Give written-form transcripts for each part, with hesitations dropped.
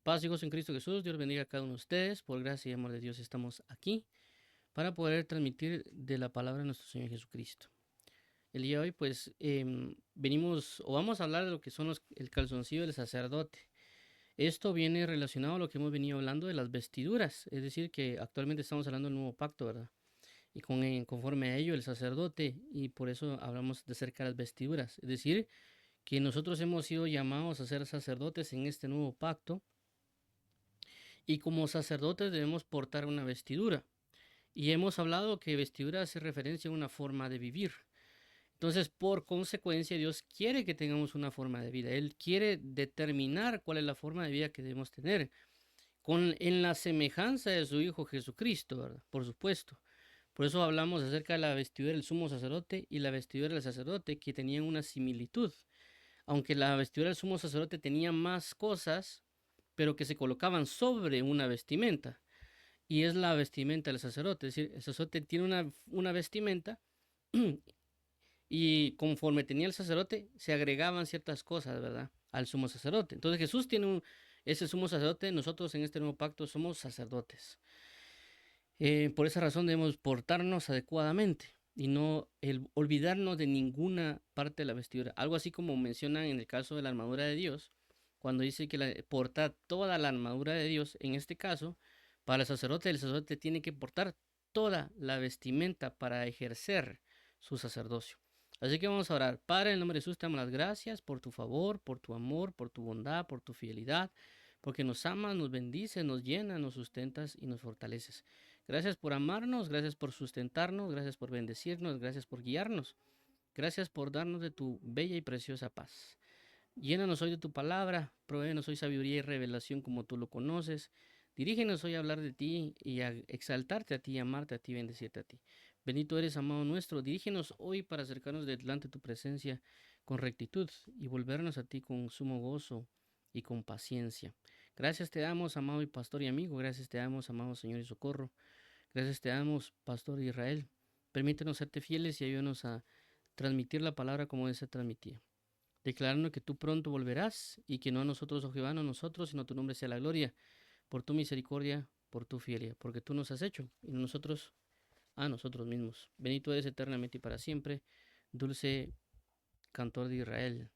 Paz y gozo en Cristo Jesús. Dios bendiga a cada uno de ustedes. Por gracia y amor de Dios estamos aquí para poder transmitir de la palabra de nuestro Señor Jesucristo. El día de hoy, pues, venimos o vamos a hablar de lo que son el calzoncillo del sacerdote. Esto viene relacionado a lo que hemos venido hablando de las vestiduras, es decir, que actualmente estamos hablando del nuevo pacto, ¿verdad? Y conforme a ello el sacerdote, y por eso hablamos de cerca de las vestiduras, es decir, que nosotros hemos sido llamados a ser sacerdotes en este nuevo pacto. Y como sacerdotes debemos portar una vestidura. Y hemos hablado que vestidura hace referencia a una forma de vivir. Entonces, por consecuencia, Dios quiere que tengamos una forma de vida. Él quiere determinar cuál es la forma de vida que debemos tener. En la semejanza de su Hijo Jesucristo, ¿verdad? Por supuesto. Por eso hablamos acerca de la vestidura del sumo sacerdote y la vestidura del sacerdote, que tenían una similitud. Aunque la vestidura del sumo sacerdote tenía más cosas, pero que se colocaban sobre una vestimenta. Y es la vestimenta del sacerdote. Es decir, el sacerdote tiene una vestimenta y conforme tenía el sacerdote, se agregaban ciertas cosas, ¿verdad? Al sumo sacerdote. Entonces Jesús tiene ese sumo sacerdote. Nosotros en este nuevo pacto somos sacerdotes. Por esa razón debemos portarnos adecuadamente y no olvidarnos de ninguna parte de la vestidura. Algo así como mencionan en el caso de la armadura de Dios, cuando dice que porta toda la armadura de Dios. En este caso, para el sacerdote tiene que portar toda la vestimenta para ejercer su sacerdocio. Así que vamos a orar. Padre, en el nombre de Jesús, te damos las gracias por tu favor, por tu amor, por tu bondad, por tu fidelidad, porque nos amas, nos bendices, nos llenas, nos sustentas y nos fortaleces. Gracias por amarnos, gracias por sustentarnos, gracias por bendecirnos, gracias por guiarnos, gracias por darnos de tu bella y preciosa paz. Llénanos hoy de tu palabra, provéenos hoy sabiduría y revelación como tú lo conoces. Dirígenos hoy a hablar de ti y a exaltarte a ti, amarte a ti, bendecirte a ti. Bendito eres, amado nuestro. Dirígenos hoy para acercarnos delante de tu presencia con rectitud y volvernos a ti con sumo gozo y con paciencia. Gracias te damos, amado y pastor y amigo. Gracias te damos, amado Señor y socorro. Gracias te damos, pastor de Israel. Permítenos serte fieles y ayúdanos a transmitir la palabra como debe ser transmitida, declarando que tú pronto volverás y que no a nosotros, oh Jehová, no a nosotros, sino a tu nombre sea la gloria, por tu misericordia, por tu fidelidad, porque tú nos has hecho y no nosotros a nosotros mismos. Bendito eres eternamente y para siempre, dulce cantor de Israel.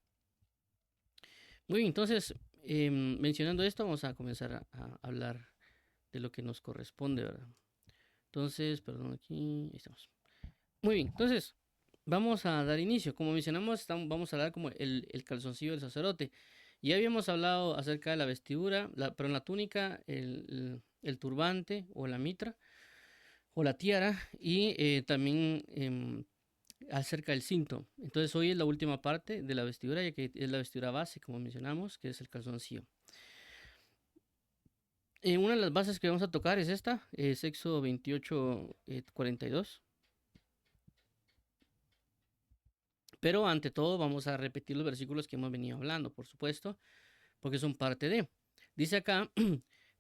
Muy bien, entonces, mencionando esto, vamos a comenzar a hablar de lo que nos corresponde, ¿verdad? Entonces, perdón, aquí, ahí estamos. Muy bien, entonces, vamos a dar inicio. Como mencionamos, vamos a hablar como el calzoncillo del sacerdote. Ya habíamos hablado acerca de la vestidura, pero en la túnica, el turbante o la mitra o la tiara y también acerca del cinto. Entonces hoy es la última parte de la vestidura, ya que es la vestidura base, como mencionamos, que es el calzoncillo. Una de las bases que vamos a tocar es esta, Éxodo 28, 42. Pero ante todo vamos a repetir los versículos que hemos venido hablando, por supuesto, porque son parte de. Dice acá,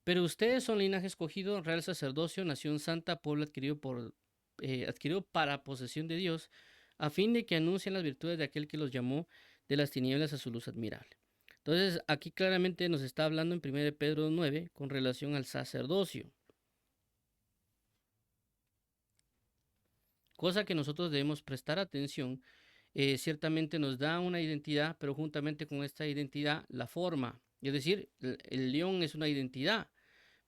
pero ustedes son linaje escogido, real sacerdocio, nación santa, pueblo adquirido para posesión de Dios, a fin de que anuncien las virtudes de aquel que los llamó de las tinieblas a su luz admirable. Entonces, aquí claramente nos está hablando en 1 Pedro 9 con relación al sacerdocio, cosa que nosotros debemos prestar atención. Ciertamente nos da una identidad, pero juntamente con esta identidad, la forma. Es decir, el león es una identidad,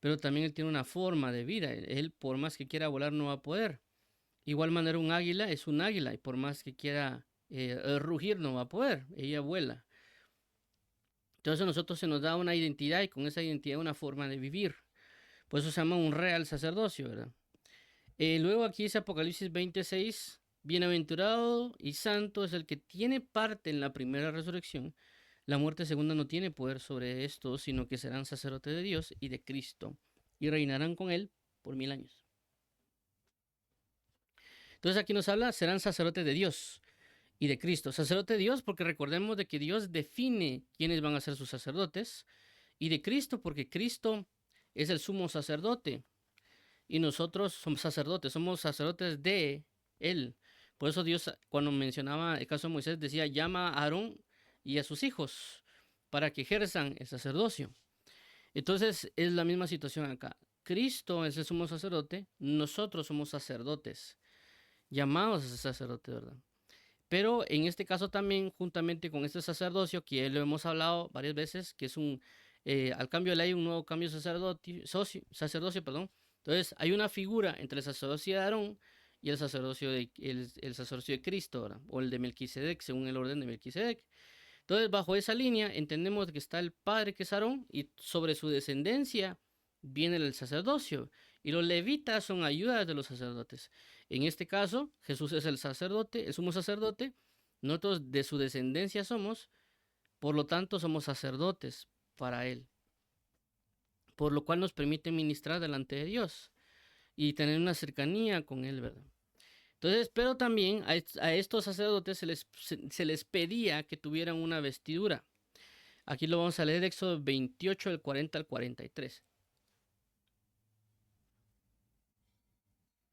pero también él tiene una forma de vida. Él, por más que quiera volar, no va a poder. Igual manera, un águila es un águila, y por más que quiera rugir, no va a poder. Ella vuela. Entonces a nosotros se nos da una identidad, y con esa identidad una forma de vivir. Por eso se llama un real sacerdocio, ¿verdad? Luego aquí dice Apocalipsis 26, bienaventurado y santo es el que tiene parte en la primera resurrección. La muerte segunda no tiene poder sobre esto, sino que serán sacerdotes de Dios y de Cristo, y reinarán con él por 1000 años. Entonces aquí nos habla, serán sacerdotes de Dios y de Cristo. Sacerdote de Dios porque recordemos de que Dios define quiénes van a ser sus sacerdotes, y de Cristo porque Cristo es el sumo sacerdote. Y nosotros somos sacerdotes de Él. Por eso Dios, cuando mencionaba el caso de Moisés, decía, llama a Aarón y a sus hijos para que ejerzan el sacerdocio. Entonces es la misma situación acá. Cristo es el sumo sacerdote, nosotros somos sacerdotes, llamados a ser sacerdote, ¿verdad? Pero en este caso también, juntamente con este sacerdocio, que ya lo hemos hablado varias veces, que es al cambio de ley, un nuevo cambio sacerdocio, perdón. Entonces, hay una figura entre el sacerdocio de Aarón y el sacerdocio de Cristo, ¿verdad? O el de Melquisedec, según el orden de Melquisedec. Entonces, bajo esa línea, entendemos que está el padre, que es Aarón, y sobre su descendencia viene el sacerdocio. Y los levitas son ayudas de los sacerdotes. En este caso, Jesús es el sacerdote, el sumo sacerdote. Nosotros de su descendencia somos, por lo tanto, somos sacerdotes para él. Por lo cual nos permite ministrar delante de Dios y tener una cercanía con él, ¿verdad? Entonces, pero también a estos sacerdotes se les pedía que tuvieran una vestidura. Aquí lo vamos a leer, Éxodo 28, del 40 al 43.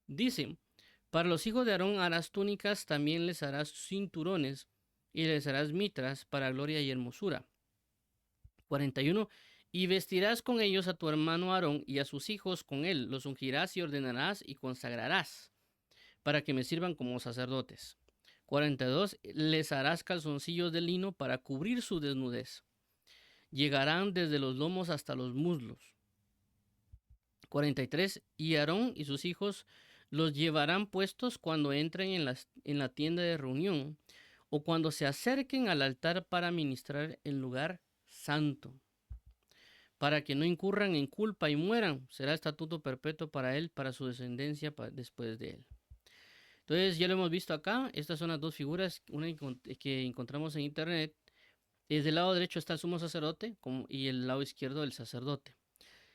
Dice, para los hijos de Aarón harás túnicas, también les harás cinturones y les harás mitras para gloria y hermosura. 41. Y vestirás con ellos a tu hermano Aarón y a sus hijos con él, los ungirás y ordenarás y consagrarás, para que me sirvan como sacerdotes. 42. Les harás calzoncillos de lino para cubrir su desnudez. Llegarán desde los lomos hasta los muslos. 43. Y Aarón y sus hijos los llevarán puestos cuando entren en la tienda de reunión o cuando se acerquen al altar para ministrar en lugar santo, para que no incurran en culpa y mueran. Será estatuto perpetuo para él, para su descendencia después de él. Entonces ya lo hemos visto acá. Estas son las dos figuras, una que encontramos en internet. Desde el lado derecho está el sumo sacerdote y el lado izquierdo el sacerdote.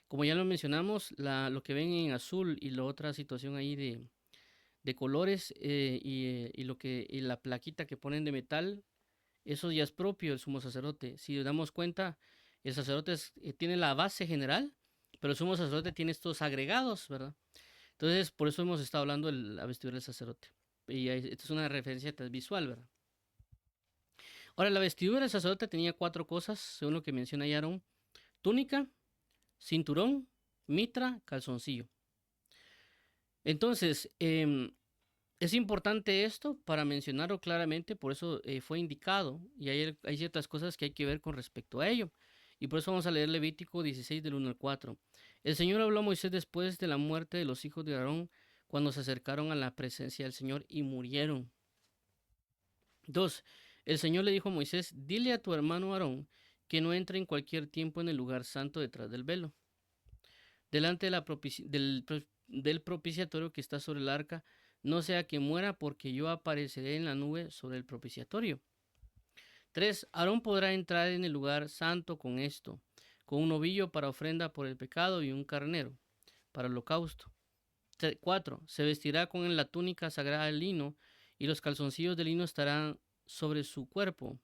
Como ya lo mencionamos, lo que ven en azul y la otra situación ahí de colores y la plaquita que ponen de metal, eso ya es propio del sumo sacerdote. Si nos damos cuenta, el sacerdote tiene la base general, pero el sumo sacerdote tiene estos agregados, ¿verdad? Entonces, por eso hemos estado hablando de la vestidura del sacerdote. Y esta es una referencia visual, ¿verdad? Ahora, la vestidura del sacerdote tenía 4 cosas, según lo que menciona Aarón: túnica, cinturón, mitra, calzoncillo. Entonces, es importante esto para mencionarlo claramente, por eso fue indicado, y hay ciertas cosas que hay que ver con respecto a ello. Y por eso vamos a leer Levítico 16 del 1 al 4. El Señor habló a Moisés después de la muerte de los hijos de Aarón, cuando se acercaron a la presencia del Señor y murieron. 2. El Señor le dijo a Moisés: dile a tu hermano Aarón que no entre en cualquier tiempo en el lugar santo detrás del velo, delante del propiciatorio que está sobre el arca, no sea que muera, porque yo apareceré en la nube sobre el propiciatorio. 3. Aarón podrá entrar en el lugar santo con esto: con un novillo para ofrenda por el pecado y un carnero para holocausto. 4. Se vestirá con la túnica sagrada de lino, y los calzoncillos de lino estarán sobre su cuerpo,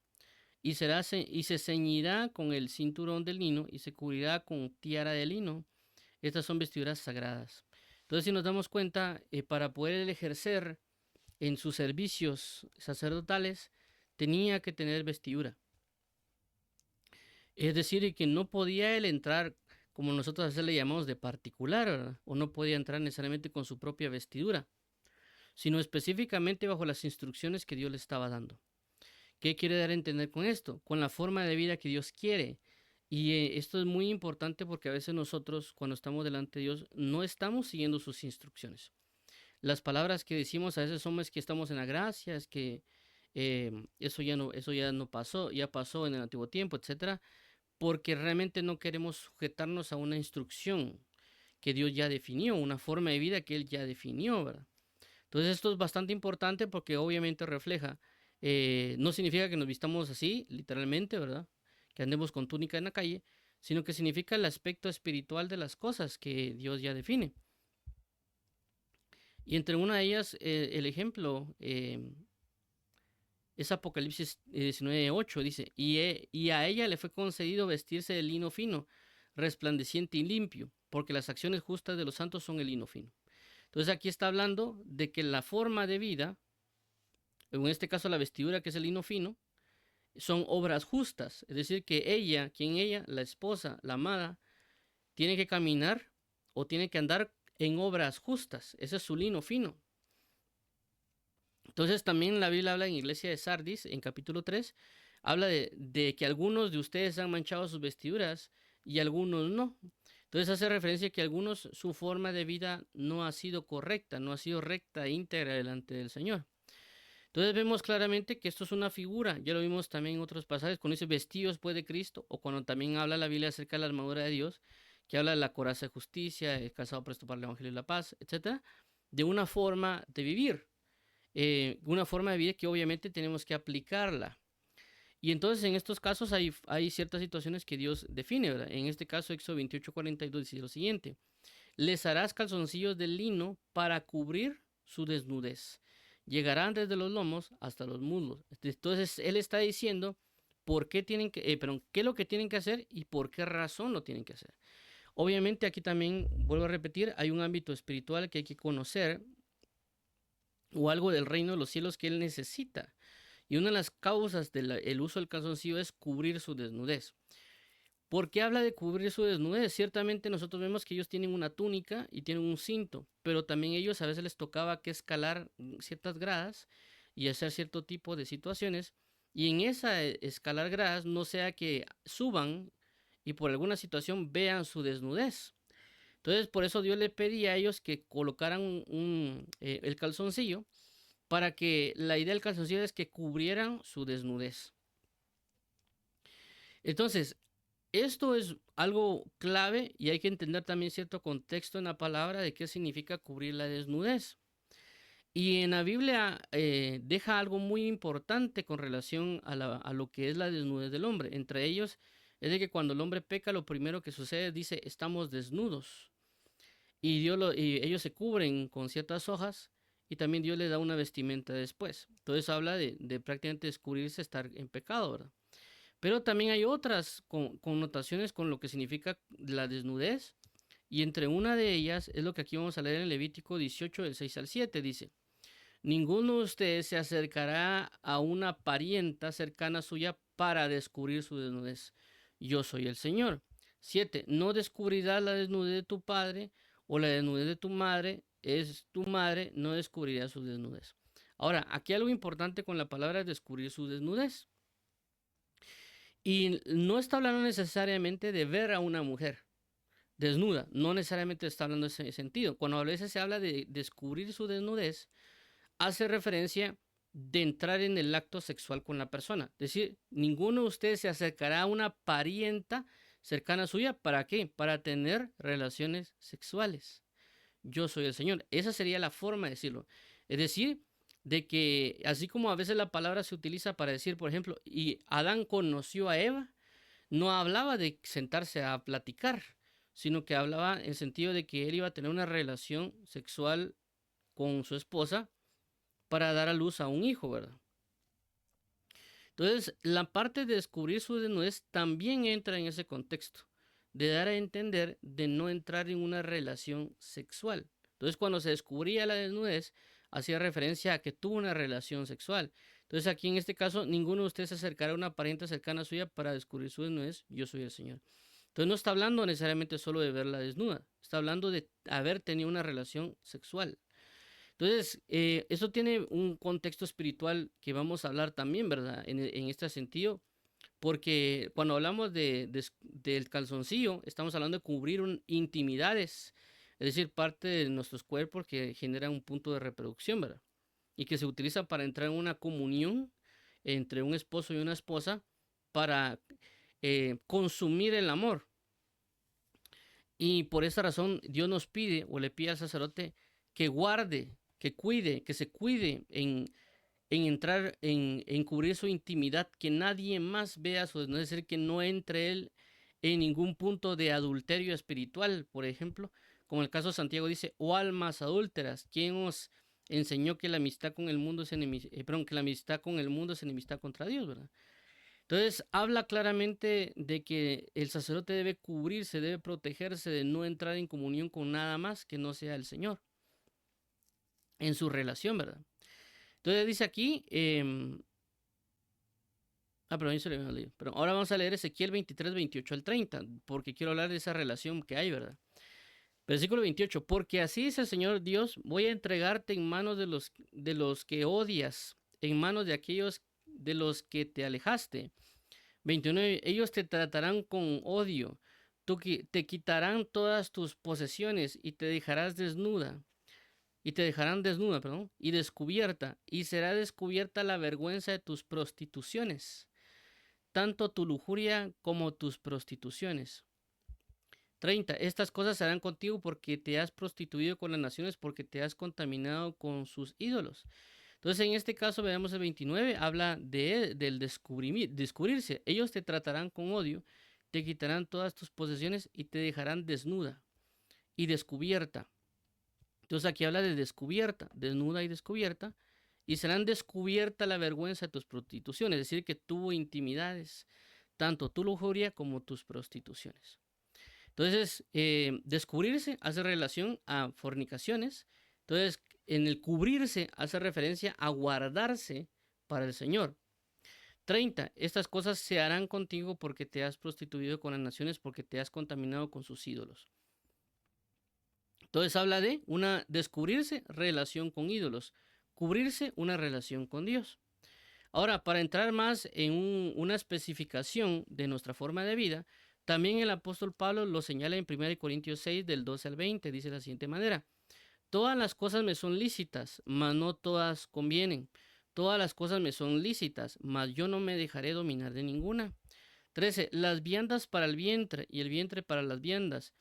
y se ceñirá con el cinturón de lino y se cubrirá con tiara de lino. Estas son vestiduras sagradas. Entonces, si nos damos cuenta, para poder ejercer en sus servicios sacerdotales, tenía que tener vestidura. Es decir, que no podía él entrar, como nosotros a veces le llamamos, de particular, ¿verdad? O no podía entrar necesariamente con su propia vestidura, sino específicamente bajo las instrucciones que Dios le estaba dando. ¿Qué quiere dar a entender con esto? Con la forma de vida que Dios quiere. Y esto es muy importante porque a veces nosotros, cuando estamos delante de Dios, no estamos siguiendo sus instrucciones. Las palabras que decimos a veces son: es que estamos en la gracia, es que eso ya no pasó, ya pasó en el antiguo tiempo, etcétera, porque realmente no queremos sujetarnos a una instrucción que Dios ya definió, una forma de vida que Él ya definió, ¿verdad? Entonces esto es bastante importante porque obviamente refleja, no significa que nos vistamos así, literalmente, ¿verdad? Que andemos con túnica en la calle, sino que significa el aspecto espiritual de las cosas que Dios ya define. Y entre una de ellas, el ejemplo es Apocalipsis 19:8, dice: y a ella le fue concedido vestirse de lino fino, resplandeciente y limpio, porque las acciones justas de los santos son el lino fino. Entonces aquí está hablando de que la forma de vida, en este caso la vestidura, que es el lino fino, son obras justas. Es decir, que ella, la esposa, la amada, tiene que caminar o tiene que andar en obras justas. Ese es su lino fino. Entonces también la Biblia habla en Iglesia de Sardis, en capítulo 3, habla de que algunos de ustedes han manchado sus vestiduras y algunos no. Entonces hace referencia a que algunos su forma de vida no ha sido correcta, no ha sido recta e íntegra delante del Señor. Entonces vemos claramente que esto es una figura, ya lo vimos también en otros pasajes, cuando dice vestidos pues de Cristo, o cuando también habla la Biblia acerca de la armadura de Dios, que habla de la coraza de justicia, el calzado presto para el evangelio y la paz, etcétera, de una forma de vivir, una forma de vida que obviamente tenemos que aplicarla. Y entonces en estos casos hay ciertas situaciones que Dios define, ¿verdad? En este caso Éxodo 28:42 dice lo siguiente: les harás calzoncillos de lino para cubrir su desnudez. Llegarán desde los lomos hasta los muslos. Entonces él está diciendo por qué tienen que, qué es lo que tienen que hacer y por qué razón lo tienen que hacer. Obviamente aquí también, vuelvo a repetir, hay un ámbito espiritual que hay que conocer o algo del reino de los cielos que él necesita. Y una de las causas del uso del calzoncillo es cubrir su desnudez. ¿Por qué habla de cubrir su desnudez? Ciertamente nosotros vemos que ellos tienen una túnica y tienen un cinto, pero también ellos a veces les tocaba que escalar ciertas gradas y hacer cierto tipo de situaciones. Y en esa escalar gradas no sea que suban y por alguna situación vean su desnudez. Entonces por eso Dios le pedía a ellos que colocaran el calzoncillo, para que la idea del calzoncillo es que cubrieran su desnudez. Entonces, esto es algo clave y hay que entender también cierto contexto en la palabra de qué significa cubrir la desnudez. Y en la Biblia deja algo muy importante con relación a lo que es la desnudez del hombre. Entre ellos es de que cuando el hombre peca, lo primero que sucede dice, estamos desnudos. Y ellos se cubren con ciertas hojas y también Dios les da una vestimenta después. Entonces habla de prácticamente descubrirse, estar en pecado, ¿verdad? Pero también hay otras connotaciones con lo que significa la desnudez. Y entre una de ellas es lo que aquí vamos a leer en Levítico 18, del 6 al 7. Dice: ninguno de ustedes se acercará a una parienta cercana suya para descubrir su desnudez. Yo soy el Señor. 7. No descubrirás la desnudez de tu padre o la desnudez de tu madre. Es tu madre, no descubrirá su desnudez. Ahora, aquí algo importante con la palabra descubrir su desnudez. Y no está hablando necesariamente de ver a una mujer desnuda, no necesariamente está hablando en ese sentido. Cuando a veces se habla de descubrir su desnudez, hace referencia de entrar en el acto sexual con la persona. Es decir, ninguno de ustedes se acercará a una parienta cercana suya. ¿Para qué? Para tener relaciones sexuales. Yo soy el Señor. Esa sería la forma de decirlo. Es decir, de que así como a veces la palabra se utiliza para decir, por ejemplo, y Adán conoció a Eva, no hablaba de sentarse a platicar, sino que hablaba en el sentido de que él iba a tener una relación sexual con su esposa para dar a luz a un hijo, ¿verdad? Entonces, la parte de descubrir su desnudez también entra en ese contexto, de dar a entender de no entrar en una relación sexual. Entonces, cuando se descubría la desnudez, hacía referencia a que tuvo una relación sexual. Entonces, aquí en este caso, ninguno de ustedes se acercará a una parienta cercana suya para descubrir su desnudez. Yo soy el Señor. Entonces, no está hablando necesariamente solo de verla desnuda, está hablando de haber tenido una relación sexual. Entonces, eso tiene un contexto espiritual que vamos a hablar también, ¿verdad? En este sentido, porque cuando hablamos del calzoncillo, estamos hablando de cubrir intimidades, es decir, parte de nuestros cuerpos que generan un punto de reproducción, ¿verdad? Y que se utiliza para entrar en una comunión entre un esposo y una esposa para consumir el amor. Y por esa razón Dios nos pide o le pide al sacerdote que guarde, que cuide, que se cuide en entrar, en cubrir su intimidad, que nadie más vea su desnudez, es decir, que no entre él en ningún punto de adulterio espiritual, por ejemplo, como el caso de Santiago dice, o almas adúlteras, ¿quién os enseñó que la amistad con el mundo es que la amistad con el mundo es enemistad contra Dios, ¿verdad? Entonces habla claramente de que el sacerdote debe cubrirse, debe protegerse de no entrar en comunión con nada más que no sea el Señor en su relación, ¿verdad? Entonces dice aquí, Pero ahí se lo habíamos leído. Pero ahora vamos a leer Ezequiel 23, 28 al 30, porque quiero hablar de esa relación que hay, ¿verdad? Versículo 28, porque así dice el Señor Dios, voy a entregarte en manos de los que odias, en manos de aquellos de los que te alejaste. 29, ellos te tratarán con odio, te quitarán todas tus posesiones y te dejarás desnuda, y te dejarán desnuda, perdón, y descubierta, y será descubierta la vergüenza de tus prostituciones, tanto tu lujuria como tus prostituciones. 30. Estas cosas se harán contigo porque te has prostituido con las naciones, porque te has contaminado con sus ídolos. Entonces, en este caso, veamos el 29, habla del descubrirse. Ellos te tratarán con odio, te quitarán todas tus posesiones y te dejarán desnuda y descubierta. Entonces, aquí habla de descubierta, desnuda y descubierta, y serán descubierta la vergüenza de tus prostituciones, es decir, que tuvo intimidades, tanto tu lujuria como tus prostituciones. Entonces, descubrirse hace relación a fornicaciones. Entonces, en el cubrirse hace referencia a guardarse para el Señor. 30. Estas cosas se harán contigo porque te has prostituido con las naciones, porque te has contaminado con sus ídolos. Entonces habla de una descubrirse, relación con ídolos. Cubrirse, una relación con Dios. Ahora, para entrar más en una especificación de nuestra forma de vida, también el apóstol Pablo lo señala en 1 Corintios 6, del 12 al 20, dice de la siguiente manera: todas las cosas me son lícitas, mas no todas convienen. Todas las cosas me son lícitas, mas yo no me dejaré dominar de ninguna. 13. Las viandas para el vientre y el vientre para las viandas,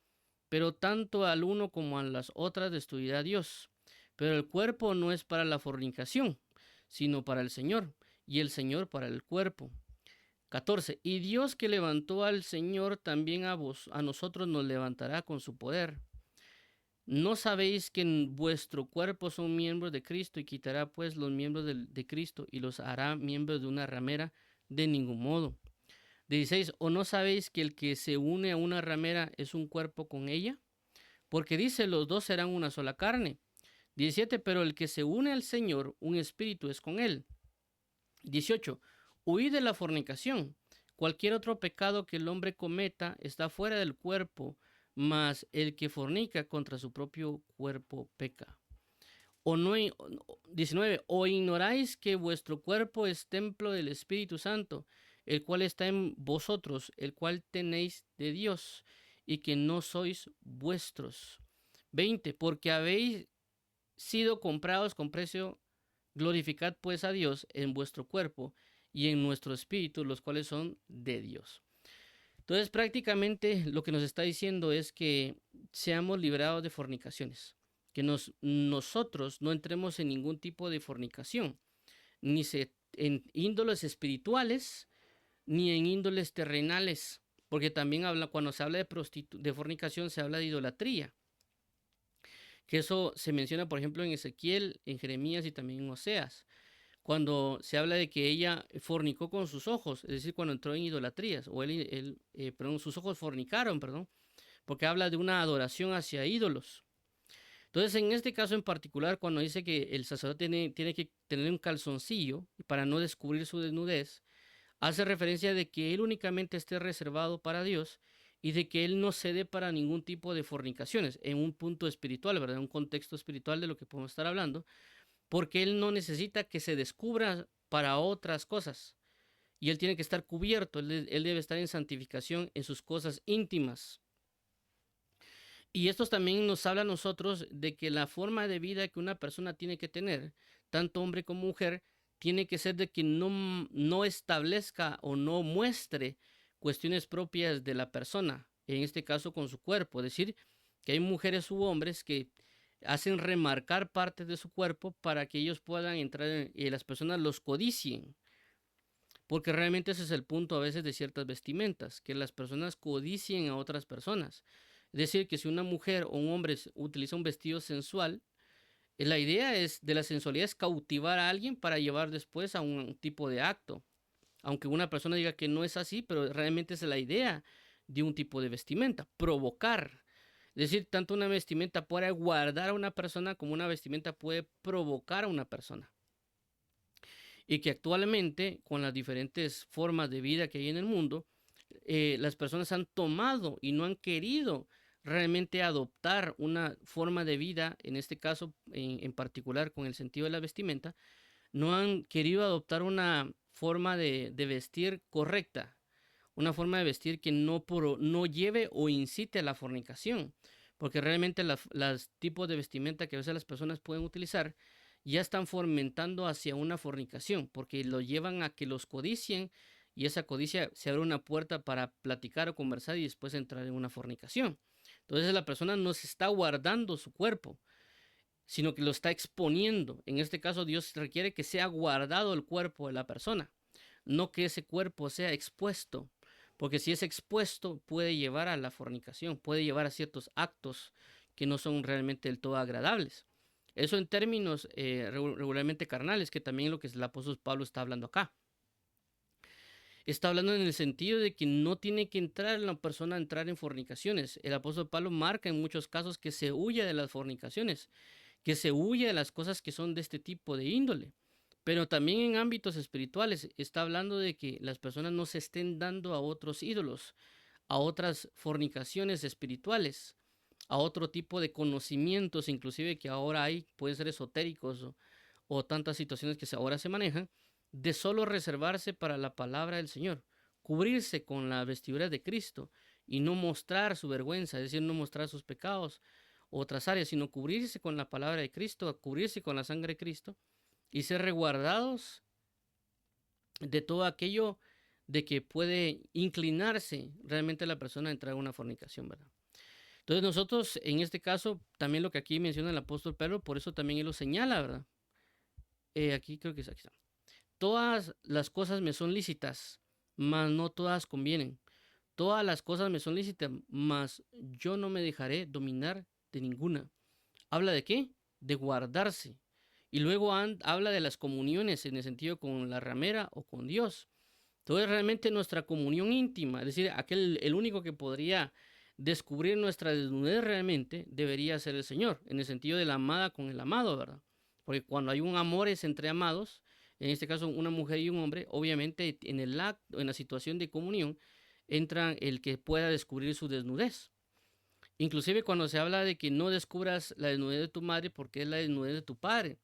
pero tanto al uno como a las otras destruirá Dios. Pero el cuerpo no es para la fornicación, sino para el Señor, y el Señor para el cuerpo. 14. Y Dios que levantó al Señor también a nosotros nos levantará con su poder. ¿No sabéis que en vuestro cuerpo son miembros de Cristo, y quitará pues los miembros de Cristo y los hará miembros de una ramera? De ningún modo. 16. ¿O no sabéis que el que se une a una ramera es un cuerpo con ella? Porque dice, los dos serán una sola carne. 17. Pero el que se une al Señor, un espíritu es con él. 18. Huid de la fornicación. Cualquier otro pecado que el hombre cometa está fuera del cuerpo, mas el que fornica contra su propio cuerpo peca. 19. ¿O ignoráis que vuestro cuerpo es templo del Espíritu Santo, el cual está en vosotros, el cual tenéis de Dios, y que no sois vuestros? 20. Porque habéis sido comprados con precio, glorificad pues a Dios en vuestro cuerpo y en nuestro espíritu, los cuales son de Dios. Entonces, prácticamente lo que nos está diciendo es que seamos librados de fornicaciones, que nosotros no entremos en ningún tipo de fornicación, ni en índoles espirituales, ni en índoles terrenales, porque también cuando se habla de fornicación, se habla de idolatría, que eso se menciona, por ejemplo, en Ezequiel, en Jeremías y también en Oseas, cuando se habla de que ella fornicó con sus ojos, es decir, cuando entró en idolatrías, o perdón, sus ojos fornicaron, perdón, porque habla de una adoración hacia ídolos. Entonces, en este caso en particular, cuando dice que el sacerdote tiene que tener un calzoncillo para no descubrir su desnudez, hace referencia de que él únicamente esté reservado para Dios y de que él no cede para ningún tipo de fornicaciones, en un punto espiritual, ¿verdad? En un contexto espiritual de lo que podemos estar hablando, porque él no necesita que se descubra para otras cosas. Y él tiene que estar cubierto, él debe estar en santificación en sus cosas íntimas. Y esto también nos habla a nosotros de que la forma de vida que una persona tiene que tener, tanto hombre como mujer, tiene que ser de que no establezca o no muestre cuestiones propias de la persona, en este caso con su cuerpo. Es decir, que hay mujeres u hombres que hacen remarcar partes de su cuerpo para que ellos puedan entrar y las personas los codicien. Porque realmente ese es el punto a veces de ciertas vestimentas, que las personas codicien a otras personas. Es decir, que si una mujer o un hombre utiliza un vestido sensual, la idea de la sensualidad es cautivar a alguien para llevar después a un tipo de acto. Aunque una persona diga que no es así, pero realmente es la idea de un tipo de vestimenta, provocar. Es decir, tanto una vestimenta puede guardar a una persona como una vestimenta puede provocar a una persona. y que actualmente, con las diferentes formas de vida que hay en el mundo, las personas han tomado y no han querido realmente adoptar una forma de vida, en este caso en particular con el sentido de la vestimenta, no han querido adoptar una forma de vestir correcta, una forma de vestir que no lleve o incite a la fornicación, porque realmente los tipos de vestimenta que a veces las personas pueden utilizar ya están fomentando hacia una fornicación, porque lo llevan a que los codicien y esa codicia se abre una puerta para platicar o conversar y después entrar en una fornicación. Entonces la persona no se está guardando su cuerpo, sino que lo está exponiendo. En este caso, Dios requiere que sea guardado el cuerpo de la persona, no que ese cuerpo sea expuesto, porque si es expuesto puede llevar a la fornicación, puede llevar a ciertos actos que no son realmente del todo agradables. Eso en términos regularmente carnales, que también es lo que el apóstol Pablo está hablando acá. Está hablando en el sentido de que no tiene que entrar la persona a entrar en fornicaciones. El apóstol Pablo marca en muchos casos que se huye de las fornicaciones, que se huye de las cosas que son de este tipo de índole. Pero también en ámbitos espirituales está hablando de que las personas no se estén dando a otros ídolos, a otras fornicaciones espirituales, a otro tipo de conocimientos, inclusive que ahora hay, pueden ser esotéricos o tantas situaciones que ahora se manejan, de solo reservarse para la palabra del Señor, cubrirse con la vestidura de Cristo y no mostrar su vergüenza, es decir, no mostrar sus pecados u otras áreas, sino cubrirse con la palabra de Cristo, cubrirse con la sangre de Cristo y ser resguardados de todo aquello de que puede inclinarse realmente la persona a entrar en una fornicación, ¿verdad? Entonces nosotros, en este caso, también lo que aquí menciona el apóstol Pedro, por eso también él lo señala, ¿verdad? Aquí creo que aquí está. Todas las cosas me son lícitas, mas no todas convienen. Todas las cosas me son lícitas, mas yo no me dejaré dominar de ninguna. ¿Habla de qué? De guardarse. Y luego habla de las comuniones en el sentido con la ramera o con Dios. Entonces realmente nuestra comunión íntima, es decir, el único que podría descubrir nuestra desnudez realmente debería ser el Señor, en el sentido de la amada con el amado, ¿verdad? Porque cuando hay un amor es entre amados, en este caso una mujer y un hombre, obviamente en el acto, en la situación de comunión, entra el que pueda descubrir su desnudez. Inclusive cuando se habla de que no descubras la desnudez de tu madre porque es la desnudez de tu padre.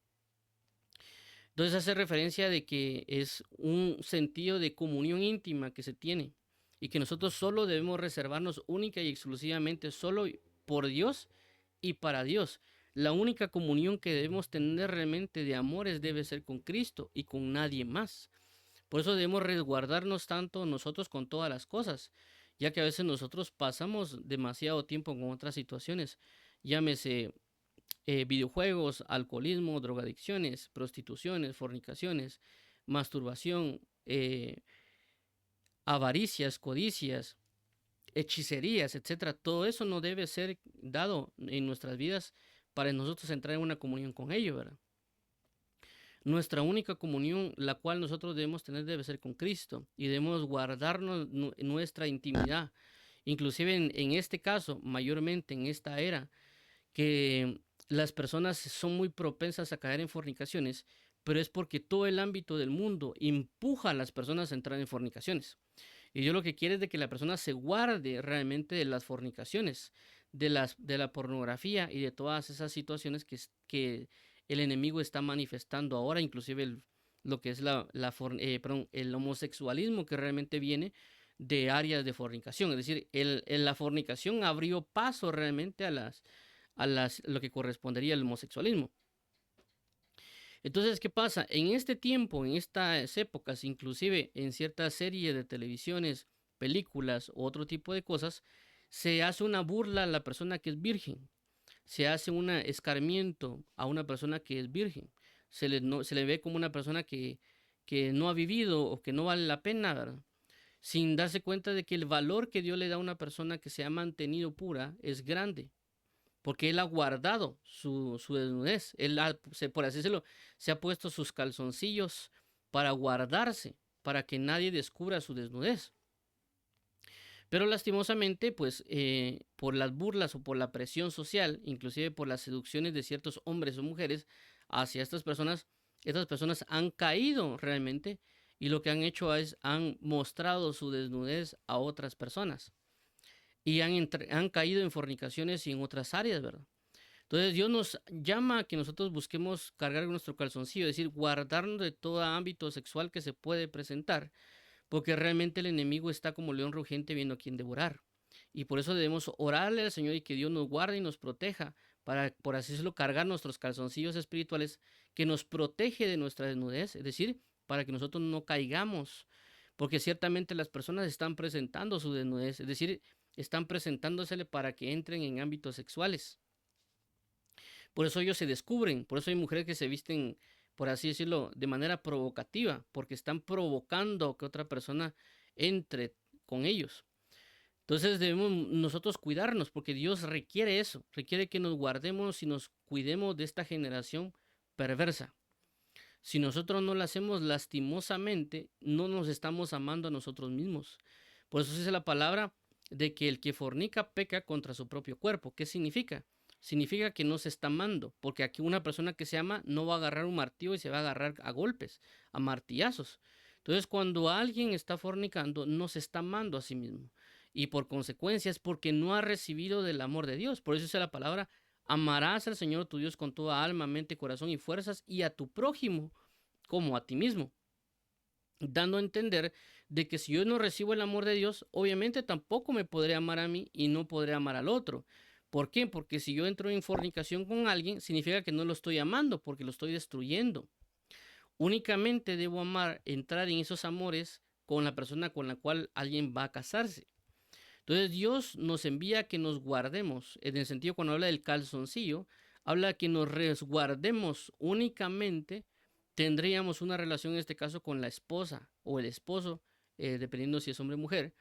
Entonces hace referencia de que es un sentido de comunión íntima que se tiene y que nosotros solo debemos reservarnos única y exclusivamente solo por Dios y para Dios. La única comunión que debemos tener realmente de amores debe ser con Cristo y con nadie más. Por eso debemos resguardarnos tanto nosotros con todas las cosas, ya que a veces nosotros pasamos demasiado tiempo con otras situaciones, llámese videojuegos, alcoholismo, drogadicciones, prostituciones, fornicaciones, masturbación, avaricias, codicias, hechicerías, etcétera. Todo eso no debe ser dado en nuestras vidas para nosotros entrar en una comunión con ellos, ¿verdad? Nuestra única comunión, la cual nosotros debemos tener, debe ser con Cristo y debemos guardarnos nuestra intimidad. Inclusive en este caso, mayormente en esta era, que las personas son muy propensas a caer en fornicaciones, pero es porque todo el ámbito del mundo empuja a las personas a entrar en fornicaciones. Y yo lo que quiero es de que la persona se guarde realmente de las fornicaciones, de la pornografía y de todas esas situaciones que el enemigo está manifestando ahora, inclusive lo que es el homosexualismo que realmente viene de áreas de fornicación. Es decir, la fornicación abrió paso realmente lo que correspondería al homosexualismo. Entonces, ¿qué pasa? En este tiempo, en estas épocas, inclusive en ciertas series de televisiones, películas u otro tipo de cosas, se hace una burla a la persona que es virgen. Se hace un escarmiento a una persona que es virgen. Se le ve como una persona que no ha vivido o que no vale la pena, ¿verdad? Sin darse cuenta de que el valor que Dios le da a una persona que se ha mantenido pura es grande porque él ha guardado su desnudez. Por así decirlo, se ha puesto sus calzoncillos para guardarse, para que nadie descubra su desnudez. Pero lastimosamente, pues por las burlas o por la presión social, inclusive por las seducciones de ciertos hombres o mujeres hacia estas personas, Estas personas han caído realmente y lo que han hecho es han mostrado su desnudez a otras personas y han caído en fornicaciones y en otras áreas, ¿verdad? Entonces Dios nos llama a que nosotros busquemos cargar nuestro calzoncillo, es decir, guardarnos de todo ámbito sexual que se puede presentar, porque realmente el enemigo está como león rugiente viendo a quién devorar. Y por eso debemos orarle al Señor y que Dios nos guarde y nos proteja para, por así decirlo, cargar nuestros calzoncillos espirituales que nos protege de nuestra desnudez, es decir, para que nosotros no caigamos, porque ciertamente las personas están presentando su desnudez, es decir, están presentándosele para que entren en ámbitos sexuales. Por eso ellos se descubren, por eso hay mujeres que se visten, por así decirlo, de manera provocativa, porque están provocando que otra persona entre con ellos. Entonces debemos nosotros cuidarnos, porque Dios requiere eso, requiere que nos guardemos y nos cuidemos de esta generación perversa. Si nosotros no lo hacemos lastimosamente, no nos estamos amando a nosotros mismos. Por eso dice la palabra de que el que fornica peca contra su propio cuerpo. ¿Qué significa? Significa que no se está amando, porque aquí una persona que se ama no va a agarrar un martillo y se va a agarrar a golpes, a martillazos. Entonces, cuando alguien está fornicando, no se está amando a sí mismo. Y por consecuencia es porque no ha recibido del amor de Dios. Por eso dice la palabra, amarás al Señor tu Dios con toda alma, mente, corazón y fuerzas, y a tu prójimo como a ti mismo, dando a entender de que si yo no recibo el amor de Dios, obviamente tampoco me podré amar a mí y no podré amar al otro. ¿Por qué? Porque si yo entro en fornicación con alguien, significa que no lo estoy amando, porque lo estoy destruyendo. Únicamente debo amar, entrar en esos amores con la persona con la cual alguien va a casarse. Entonces Dios nos envía a que nos guardemos, en el sentido cuando habla del calzoncillo, habla que nos resguardemos únicamente, tendríamos una relación en este caso con la esposa o el esposo, dependiendo si es hombre o mujer,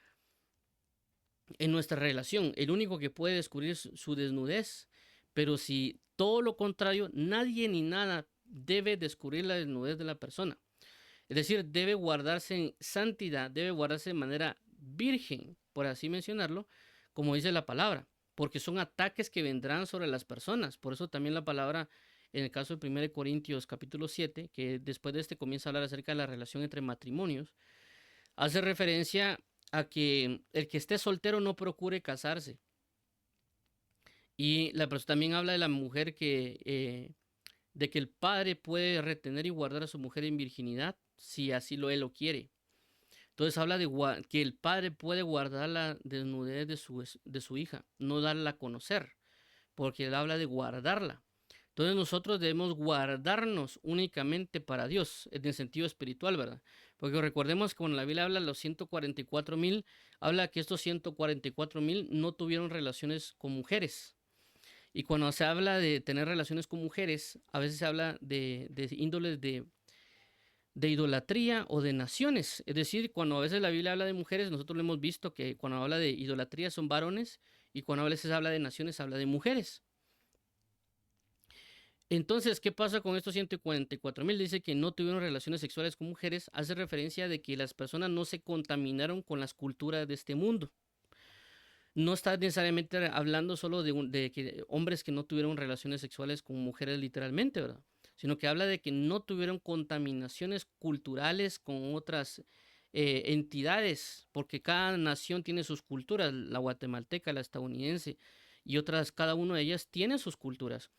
en nuestra relación. El único que puede descubrir su desnudez, pero si todo lo contrario, nadie ni nada debe descubrir la desnudez de la persona. Es decir, debe guardarse en santidad, debe guardarse de manera virgen, por así mencionarlo, como dice la palabra, porque son ataques que vendrán sobre las personas. Por eso también la palabra, en el caso de 1 Corintios capítulo 7, que después de este comienza a hablar acerca de la relación entre matrimonios, hace referencia a que el que esté soltero no procure casarse. Y también habla de la mujer de que el padre puede retener y guardar a su mujer en virginidad si así él lo quiere. Entonces habla de que el padre puede guardar la desnudez de su hija, no darla a conocer, porque él habla de guardarla. Entonces nosotros debemos guardarnos únicamente para Dios, en el sentido espiritual, ¿verdad? Porque recordemos que cuando la Biblia habla de los 144,000, habla que estos 144,000 no tuvieron relaciones con mujeres. Y cuando se habla de tener relaciones con mujeres, a veces se habla de índoles de idolatría o de naciones. Es decir, cuando a veces la Biblia habla de mujeres, nosotros lo hemos visto que cuando habla de idolatría son varones y cuando a veces habla de naciones habla de mujeres. Entonces, ¿qué pasa con estos 144,000? Dice que no tuvieron relaciones sexuales con mujeres, hace referencia de que las personas no se contaminaron con las culturas de este mundo. No está necesariamente hablando solo de que hombres que no tuvieron relaciones sexuales con mujeres literalmente, ¿verdad? Sino que habla de que no tuvieron contaminaciones culturales con otras entidades, porque cada nación tiene sus culturas, la guatemalteca, la estadounidense y otras, cada una de ellas tiene sus culturas.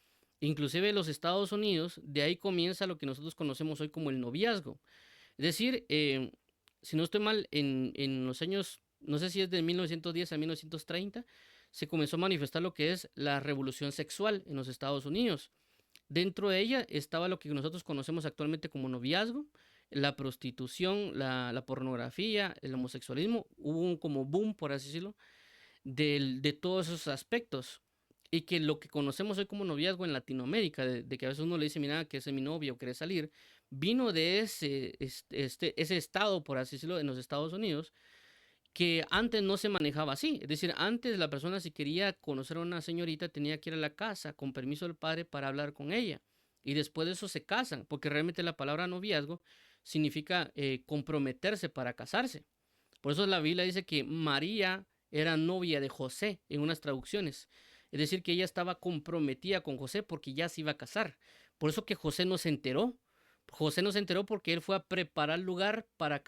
Inclusive los Estados Unidos, de ahí comienza lo que nosotros conocemos hoy como el noviazgo. Es decir, si no estoy mal, en los años, no sé si es de 1910 a 1930, se comenzó a manifestar lo que es la revolución sexual en los Estados Unidos. Dentro de ella estaba lo que nosotros conocemos actualmente como noviazgo, la prostitución, la pornografía, el homosexualismo. Hubo un como boom, por así decirlo, de todos esos aspectos. Y que lo que conocemos hoy como noviazgo en Latinoamérica, de que a veces uno le dice, mira, que ese es mi novio, quiere salir, vino de ese estado, por así decirlo, en los Estados Unidos, que antes no se manejaba así. Es decir, antes la persona si quería conocer a una señorita tenía que ir a la casa con permiso del padre para hablar con ella. Y después de eso se casan, porque realmente la palabra noviazgo significa comprometerse para casarse. Por eso la Biblia dice que María era novia de José en unas traducciones. Es decir, que ella estaba comprometida con José porque ya se iba a casar. Por eso que José no se enteró, José no se enteró porque él fue a preparar lugar para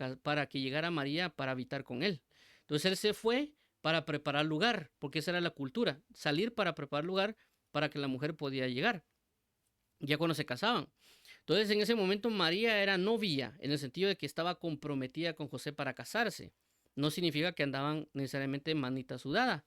que llegara María para habitar con él. Entonces él se fue para preparar lugar, porque esa era la cultura, salir para preparar lugar para que la mujer podía llegar, ya cuando se casaban. Entonces en ese momento María era novia, en el sentido de que estaba comprometida con José para casarse. No significa que andaban necesariamente manita sudada,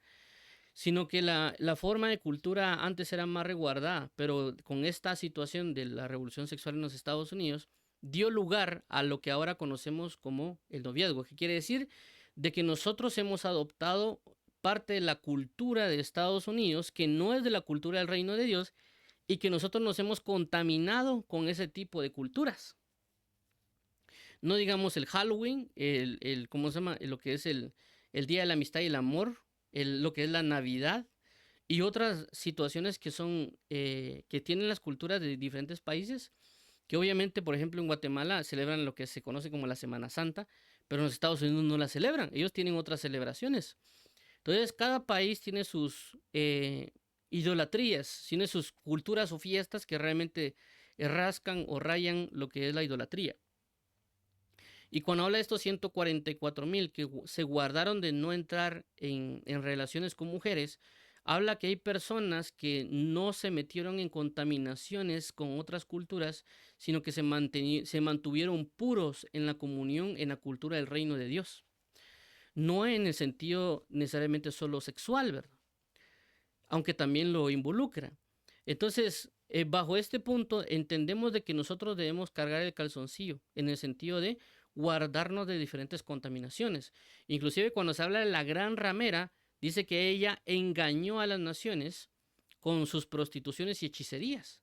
sino que la forma de cultura antes era más resguardada, pero con esta situación de la revolución sexual en los Estados Unidos, dio lugar a lo que ahora conocemos como el noviazgo, que quiere decir de que nosotros hemos adoptado parte de la cultura de Estados Unidos, que no es de la cultura del reino de Dios, y que nosotros nos hemos contaminado con ese tipo de culturas. No digamos el Halloween, ¿cómo se llama? Lo que es el Día de la Amistad y el Amor, lo que es la Navidad y otras situaciones que son, que tienen las culturas de diferentes países, que obviamente, por ejemplo, en Guatemala celebran lo que se conoce como la Semana Santa, pero en los Estados Unidos no la celebran, ellos tienen otras celebraciones. Entonces, cada país tiene sus idolatrías, tiene sus culturas o fiestas que realmente rascan o rayan lo que es la idolatría. Y cuando habla de estos 144,000 que se guardaron de no entrar en relaciones con mujeres, habla que hay personas que no se metieron en contaminaciones con otras culturas, sino que se mantuvieron puros en la comunión, en la cultura del reino de Dios. No en el sentido necesariamente solo sexual, ¿verdad? Aunque también lo involucra. Entonces, bajo este punto, entendemos de que nosotros debemos cargar el calzoncillo, en el sentido de guardarnos de diferentes contaminaciones. Inclusive cuando se habla de la gran ramera, dice que ella engañó a las naciones con sus prostituciones y hechicerías.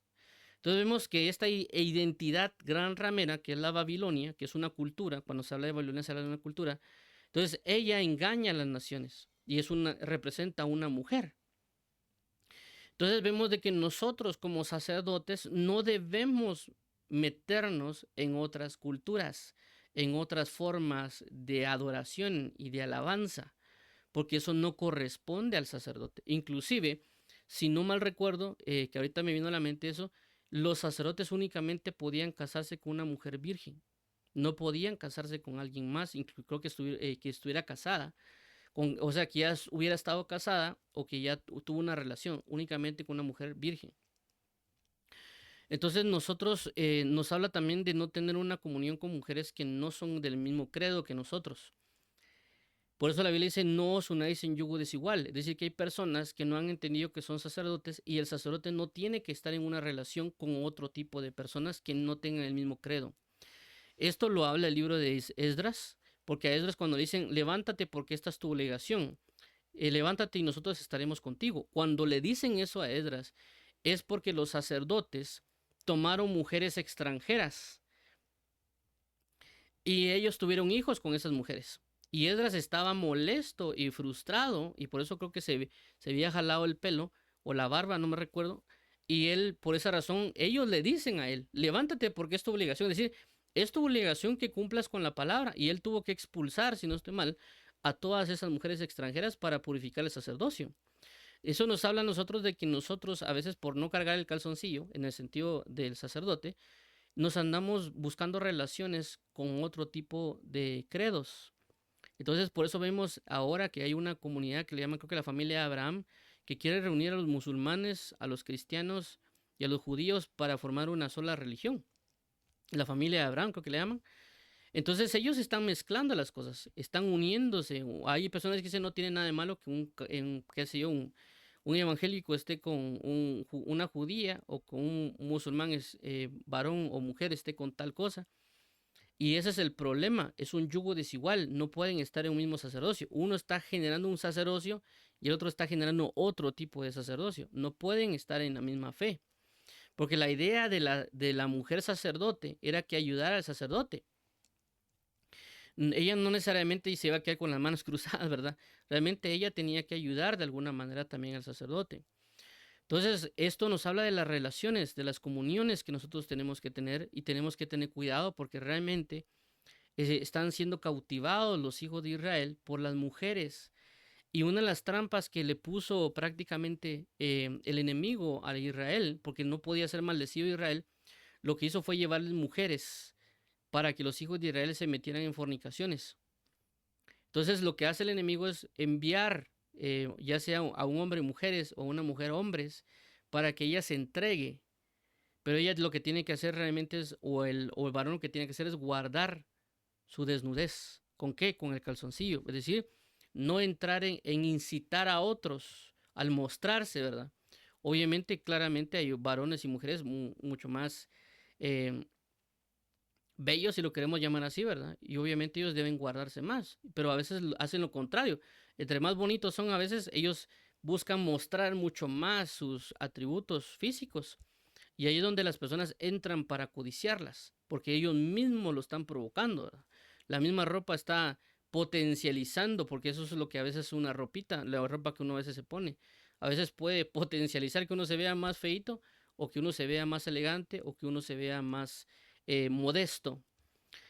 Entonces vemos que esta identidad gran ramera, que es la Babilonia, que es una cultura, cuando se habla de Babilonia se habla de una cultura, entonces ella engaña a las naciones y representa a una mujer. Entonces vemos de que nosotros como sacerdotes no debemos meternos en otras culturas, en otras formas de adoración y de alabanza, porque eso no corresponde al sacerdote. Inclusive, si no mal recuerdo, que ahorita me vino a la mente eso, los sacerdotes únicamente podían casarse con una mujer virgen, no podían casarse con alguien más, creo que estuviera casada. O sea, que ya hubiera estado casada o que ya tuvo una relación únicamente con una mujer virgen. Entonces nosotros nos habla también de no tener una comunión con mujeres que no son del mismo credo que nosotros. Por eso la Biblia dice, no os unáis en yugo desigual. Es decir, que hay personas que no han entendido que son sacerdotes y el sacerdote no tiene que estar en una relación con otro tipo de personas que no tengan el mismo credo. Esto lo habla el libro de Esdras, porque a Esdras cuando le dicen, levántate porque esta es tu obligación, levántate y nosotros estaremos contigo. Cuando le dicen eso a Esdras, es porque los sacerdotes tomaron mujeres extranjeras y ellos tuvieron hijos con esas mujeres. Y Esdras estaba molesto y frustrado, y por eso creo que se había jalado el pelo o la barba, no me recuerdo. Y él, por esa razón, ellos le dicen a él, levántate porque es tu obligación. Es decir, es tu obligación que cumplas con la palabra. Y él tuvo que expulsar, si no estoy mal, a todas esas mujeres extranjeras para purificar el sacerdocio. Eso nos habla a nosotros de que nosotros, a veces por no cargar el calzoncillo, en el sentido del sacerdote, nos andamos buscando relaciones con otro tipo de credos. Entonces, por eso vemos ahora que hay una comunidad que le llaman, creo que la familia de Abraham, que quiere reunir a los musulmanes, a los cristianos y a los judíos para formar una sola religión. La familia de Abraham, creo que le llaman. Entonces ellos están mezclando las cosas, están uniéndose. Hay personas que dicen no tiene nada de malo que qué sé yo, un evangélico esté con una judía o con un musulmán varón o mujer esté con tal cosa. Y ese es el problema, es un yugo desigual, no pueden estar en un mismo sacerdocio. Uno está generando un sacerdocio y el otro está generando otro tipo de sacerdocio. No pueden estar en la misma fe. Porque la idea de la mujer sacerdote era que ayudara al sacerdote. Ella no necesariamente se iba a quedar con las manos cruzadas, ¿verdad? Realmente ella tenía que ayudar de alguna manera también al sacerdote. Entonces, esto nos habla de las relaciones, de las comuniones que nosotros tenemos que tener y tenemos que tener cuidado porque realmente están siendo cautivados los hijos de Israel por las mujeres. Y una de las trampas que le puso prácticamente el enemigo a Israel, porque no podía ser maldecido Israel, lo que hizo fue llevarles mujeres para que los hijos de Israel se metieran en fornicaciones. Entonces lo que hace el enemigo es enviar, ya sea a un hombre mujeres o una mujer hombres, para que ella se entregue. Pero ella lo que tiene que hacer realmente es, o el varón lo que tiene que hacer es guardar su desnudez. ¿Con qué? Con el calzoncillo. Es decir, no entrar en incitar a otros al mostrarse, ¿verdad? Obviamente, claramente hay varones y mujeres mucho más eh, bellos, si lo queremos llamar así, ¿verdad? Y obviamente ellos deben guardarse más, pero a veces hacen lo contrario. Entre más bonitos son, a veces ellos buscan mostrar mucho más sus atributos físicos. Y ahí es donde las personas entran para codiciarlas, porque ellos mismos lo están provocando, ¿verdad? La misma ropa está potencializando, porque eso es lo que a veces una ropita, la ropa que uno a veces se pone. A veces puede potencializar que uno se vea más feito, o que uno se vea más elegante, o que uno se vea más modesto.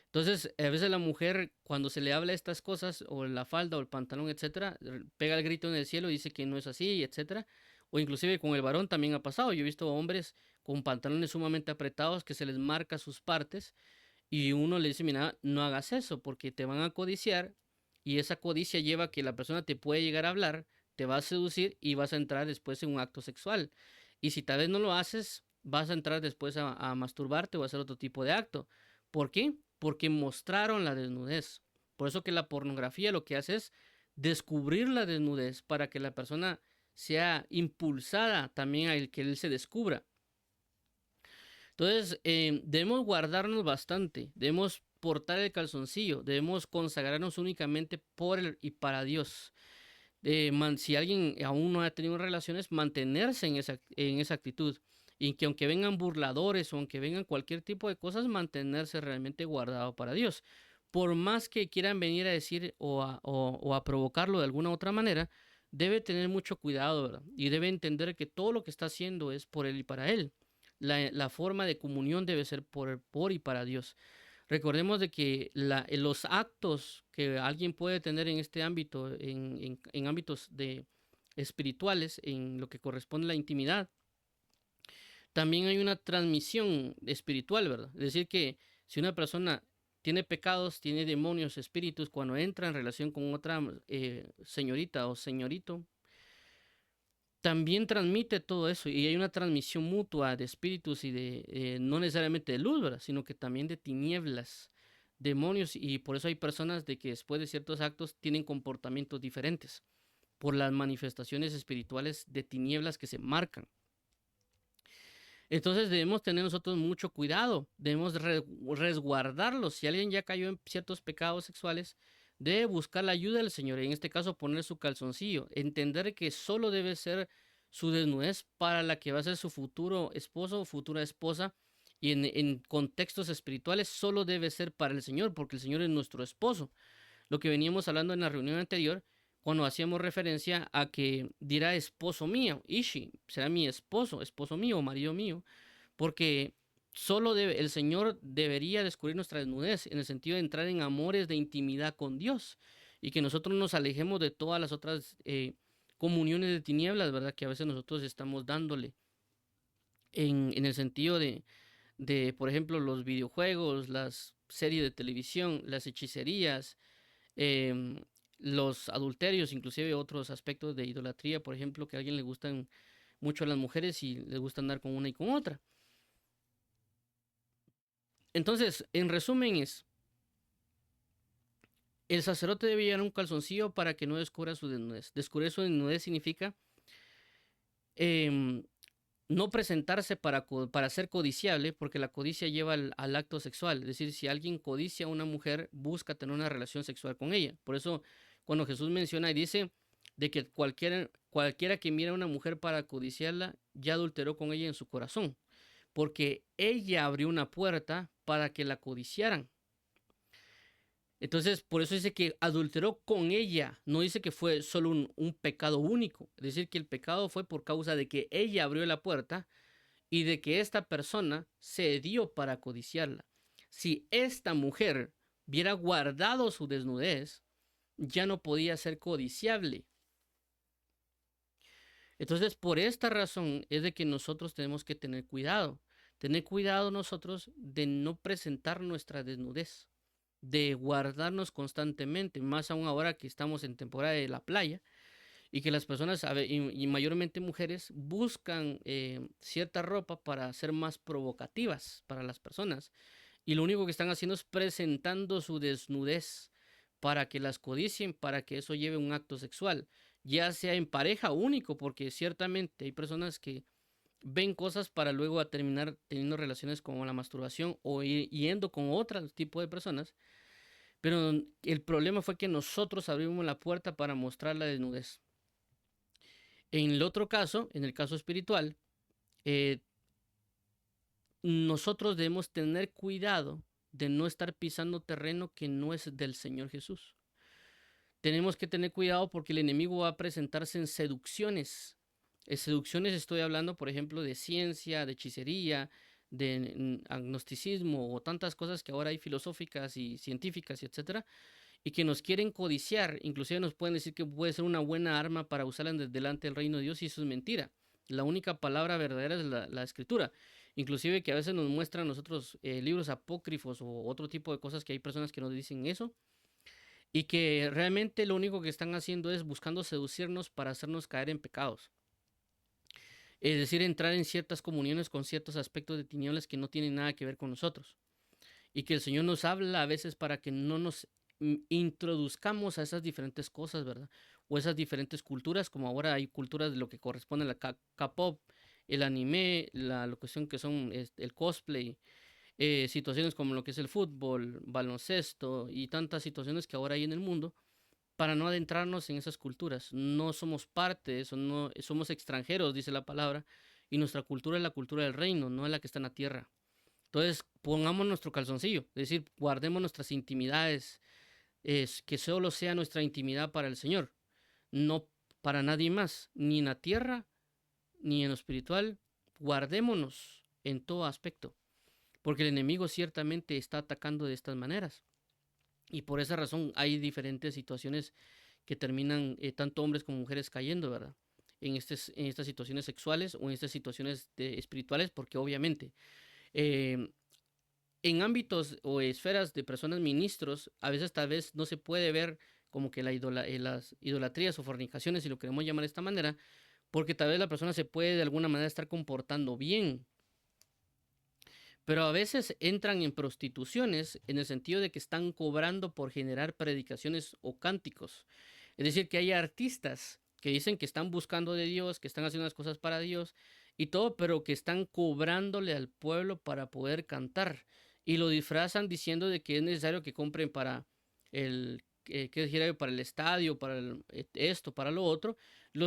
Entonces, a veces la mujer, cuando se le habla estas cosas, o la falda, o el pantalón, etcétera, pega el grito en el cielo y dice que no es así, etcétera. O inclusive con el varón también ha pasado. Yo he visto hombres con pantalones sumamente apretados que se les marca sus partes y uno le dice, mira, no hagas eso porque te van a codiciar y esa codicia lleva a que la persona te puede llegar a hablar, te va a seducir y vas a entrar después en un acto sexual. Y si tal vez no lo haces, vas a entrar después a masturbarte o a hacer otro tipo de acto. ¿Por qué? Porque mostraron la desnudez. Por eso que la pornografía lo que hace es descubrir la desnudez para que la persona sea impulsada también a el que él se descubra. Entonces, debemos guardarnos bastante, debemos portar el calzoncillo, debemos consagrarnos únicamente por y para Dios. Si alguien aún no ha tenido relaciones, mantenerse en esa actitud. Y que aunque vengan burladores o aunque vengan cualquier tipo de cosas, mantenerse realmente guardado para Dios. Por más que quieran venir a decir o a provocarlo de alguna otra manera, debe tener mucho cuidado, ¿verdad? Y debe entender que todo lo que está haciendo es por Él y para Él. La forma de comunión debe ser por y para Dios. Recordemos de que los actos que alguien puede tener en este ámbito, en ámbitos espirituales, en lo que corresponde a la intimidad, también hay una transmisión espiritual, ¿verdad? Es decir, que si una persona tiene pecados, tiene demonios, espíritus, cuando entra en relación con otra señorita o señorito, también transmite todo eso y hay una transmisión mutua de espíritus y no necesariamente de luz, ¿verdad? Sino que también de tinieblas, demonios, y por eso hay personas de que después de ciertos actos tienen comportamientos diferentes por las manifestaciones espirituales de tinieblas que se marcan. Entonces debemos tener nosotros mucho cuidado, debemos resguardarlos. Si alguien ya cayó en ciertos pecados sexuales, debe buscar la ayuda del Señor, en este caso poner su calzoncillo, entender que solo debe ser su desnudez para la que va a ser su futuro esposo o futura esposa, y en contextos espirituales solo debe ser para el Señor, porque el Señor es nuestro esposo. Lo que veníamos hablando en la reunión anterior, cuando hacíamos referencia a que dirá esposo mío, Ishi, será mi esposo, esposo mío, marido mío, porque el Señor debería descubrir nuestra desnudez en el sentido de entrar en amores de intimidad con Dios y que nosotros nos alejemos de todas las otras comuniones de tinieblas, ¿verdad? Que a veces nosotros estamos dándole en el sentido por ejemplo, los videojuegos, las series de televisión, las hechicerías, em, los adulterios, inclusive otros aspectos de idolatría, por ejemplo, que a alguien le gustan mucho a las mujeres y les gusta andar con una y con otra. Entonces, en resumen es, el sacerdote debe llevar un calzoncillo para que no descubra su desnudez. Descubrir su desnudez significa em, no presentarse para ser codiciable, porque la codicia lleva al acto sexual. Es decir, si alguien codicia a una mujer, busca tener una relación sexual con ella. Por eso, cuando Jesús menciona y dice de que cualquiera que mira a una mujer para codiciarla, ya adulteró con ella en su corazón, porque ella abrió una puerta para que la codiciaran. Entonces, por eso dice que adulteró con ella, no dice que fue solo un pecado único, es decir, que el pecado fue por causa de que ella abrió la puerta y de que esta persona se dio para codiciarla. Si esta mujer hubiera guardado su desnudez, ya no podía ser codiciable. Entonces, por esta razón es de que nosotros tenemos que tener cuidado. tener cuidado nosotros de no presentar nuestra desnudez, de guardarnos constantemente, más aún ahora que estamos en temporada de la playa y que las personas, y mayormente mujeres, buscan cierta ropa para ser más provocativas para las personas. Y lo único que están haciendo es presentando su desnudez para que las codicien, para que eso lleve un acto sexual, ya sea en pareja único, porque ciertamente hay personas que ven cosas para luego a terminar teniendo relaciones como la masturbación o yendo con otro tipo de personas. Pero el problema fue que nosotros abrimos la puerta para mostrar la desnudez. En el otro caso, en el caso espiritual, nosotros debemos tener cuidado de no estar pisando terreno que no es del Señor Jesús. Tenemos que tener cuidado porque el enemigo va a presentarse en seducciones. En seducciones estoy hablando, por ejemplo, de ciencia, de hechicería, de agnosticismo o tantas cosas que ahora hay filosóficas y científicas, y etcétera, y que nos quieren codiciar. Inclusive nos pueden decir que puede ser una buena arma para usarla delante del reino de Dios, y eso es mentira. La única palabra verdadera es la escritura. Inclusive que a veces nos muestran nosotros libros apócrifos o otro tipo de cosas, que hay personas que nos dicen eso, y que realmente lo único que están haciendo es buscando seducirnos para hacernos caer en pecados. Es decir, entrar en ciertas comuniones con ciertos aspectos de tinieblas que no tienen nada que ver con nosotros. Y que el Señor nos habla a veces para que no nos introduzcamos a esas diferentes cosas, ¿verdad? O esas diferentes culturas, como ahora hay culturas de lo que corresponde a la K-pop, el anime, la cuestión que son el cosplay, situaciones como lo que es el fútbol, baloncesto y tantas situaciones que ahora hay en el mundo, para no adentrarnos en esas culturas. No somos parte de eso, no somos extranjeros, dice la palabra, y nuestra cultura es la cultura del reino, no es la que está en la tierra. Entonces, pongamos nuestro calzoncillo, es decir, guardemos nuestras intimidades, que solo sea nuestra intimidad para el Señor, no para nadie más, ni en la tierra, ni en lo espiritual. Guardémonos en todo aspecto, porque el enemigo ciertamente está atacando de estas maneras. Y por esa razón hay diferentes situaciones que terminan tanto hombres como mujeres cayendo, ¿verdad? En estas situaciones sexuales o en estas situaciones espirituales, porque obviamente eh, en ámbitos o esferas de personas ministros, a veces tal vez no se puede ver como que las idolatrías o fornicaciones, si lo queremos llamar de esta manera, porque tal vez la persona se puede de alguna manera estar comportando bien, pero a veces entran en prostituciones en el sentido de que están cobrando por generar predicaciones o cánticos. Es decir, que hay artistas que dicen que están buscando de Dios, que están haciendo las cosas para Dios y todo, pero que están cobrándole al pueblo para poder cantar. Y lo disfrazan diciendo de que es necesario que compren para para el estadio, para esto, para lo otro.